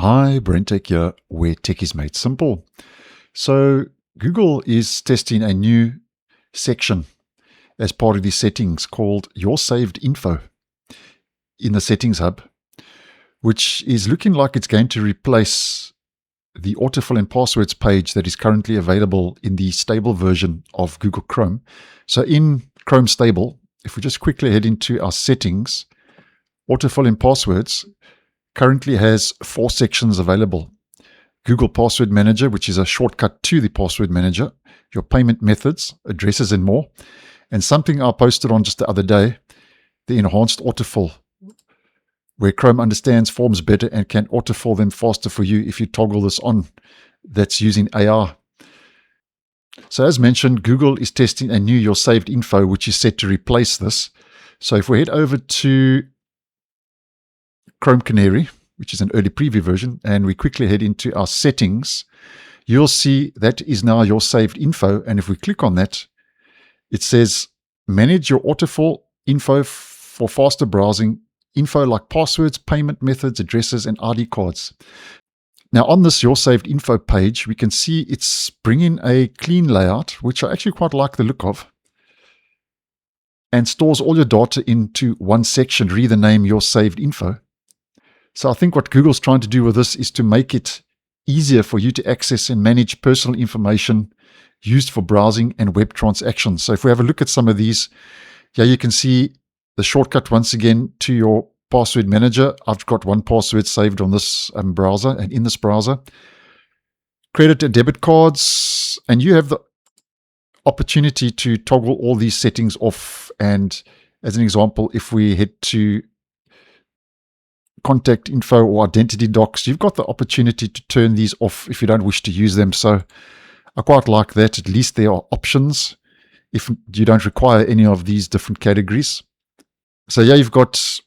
Hi, BrenTech here, where tech is made simple. So Google is testing a new section as part of the settings called Your Saved Info in the Settings Hub, which is looking like it's going to replace the Autofill and passwords page that is currently available in the stable version of Google Chrome. So in Chrome Stable, if we just quickly head into our settings, Autofill and passwords currently has 4 sections available. Google Password Manager, which is a shortcut to the Password Manager, your payment methods, addresses, and more. And something I posted on just the other day, the enhanced autofill, where Chrome understands forms better and can autofill them faster for you if you toggle this on. That's using AI. So as mentioned, Google is testing a new Your Saved Info, which is set to replace this. So if we head over to Chrome Canary, which is an early preview version, and we quickly head into our settings, you'll see that is now Your Saved Info. And if we click on that, it says manage your autofill info for faster browsing, info like passwords, payment methods, addresses, and ID cards. Now on this Your Saved Info page, we can see it's bringing a clean layout, which I actually quite like the look of, and stores all your data into one section, read the name Your Saved Info. So I think what Google's trying to do with this is to make it easier for you to access and manage personal information used for browsing and web transactions. So if we have a look at some of these, here you can see the shortcut once again to your password manager. I've got one password saved on this browser and in this browser. Credit and debit cards, and you have the opportunity to toggle all these settings off. And as an example, if we head to contact info or identity docs, you've got the opportunity to turn these off if you don't wish to use them. So I quite like that. At least there are options if you don't require any of these different categories. So yeah, you've got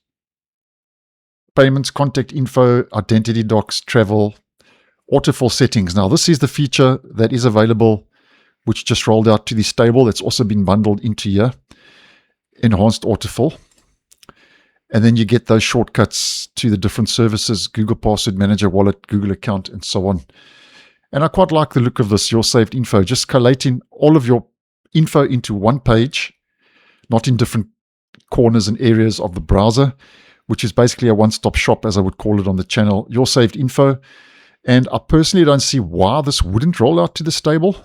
payments, contact info, identity docs, travel, autofill settings. Now this is the feature that is available, which just rolled out to the stable. It's also been bundled into here, enhanced autofill. And then you get those shortcuts to the different services, Google Password Manager, Wallet, Google Account, and so on. And I quite like the look of this, Your Saved Info, just collating all of your info into one page, not in different corners and areas of the browser, which is basically a one-stop shop, as I would call it on the channel, Your Saved Info. And I personally don't see why this wouldn't roll out to the stable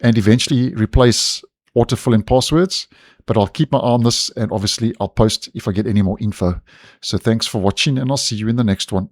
and eventually replace autofill and passwords, but I'll keep my eye on this, and obviously I'll post if I get any more info. So thanks for watching, and I'll see you in the next one.